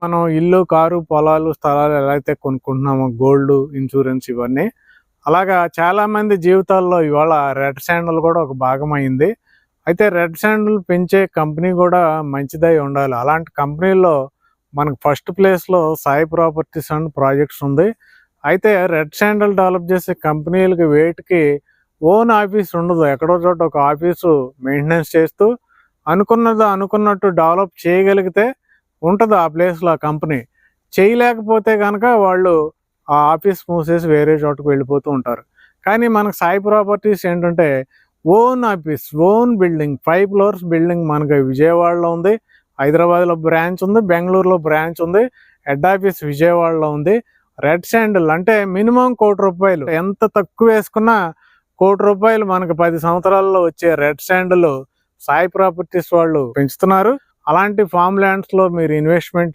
మనం ఇల్లు, కారు, పొలాలు, స్థలాలు ఎలా అయితే కొనుక్కుంటున్నామో గోల్డ్, ఇన్సూరెన్స్ ఇవన్నీ, అలాగా చాలామంది జీవితాల్లో ఇవాళ రెడ్ శాండిల్ కూడా ఒక భాగమైంది. అయితే రెడ్ శాండిల్ పెంచే కంపెనీ కూడా మంచిదై ఉండాలి. అలాంటి కంపెనీల్లో మనకు ఫస్ట్ ప్లేస్‌లో సాయి ప్రాపర్టీస్ అండ్ ప్రాజెక్ట్స్ ఉంది. అయితే రెడ్ శాండిల్ డెవలప్ చేసే కంపెనీలకి వేటికి ఓన్ ఆఫీస్ ఉండదు. ఎక్కడో చోట ఒక ఆఫీసు మెయింటెనెన్స్ చేస్తూ అనుకున్నది అనుకున్నట్టు డెవలప్ చేయగలిగితే ఉంటది ఆ ప్లేస్‌లో ఆ కంపెనీ. చేయలేకపోతే గనక వాళ్ళు ఆ ఆఫీస్ మూసేసి వేరే చోటకి వెళ్ళిపోతూ ఉంటారు. కానీ మనకు సాయి ప్రాపర్టీస్ ఏంటంటే own office, own building, 5 floors building మనకి విజయవాడలో ఉంది. హైదరాబాద్‌లో బ్రాంచ్ ఉంది. బెంగుళూరులో బ్రాంచ్ ఉంది. హెడ్ ఆఫీస్ విజయవాడలో ఉంది. రెడ్ శాండిల్ అంటే మినిమమ్ ₹1,00,00,000 ఎంత తక్కువ వేసుకున్నా ₹1,00,00,000 మనకు 10 సంవత్సరాల్లో వచ్చే రెడ్ శాండిల్ సాయి ప్రాపర్టీస్ వాళ్ళు పెంచుతున్నారు. అలాంటి ఫామ్ ల్యాండ్స్‌లో మీరు ఇన్వెస్ట్‌మెంట్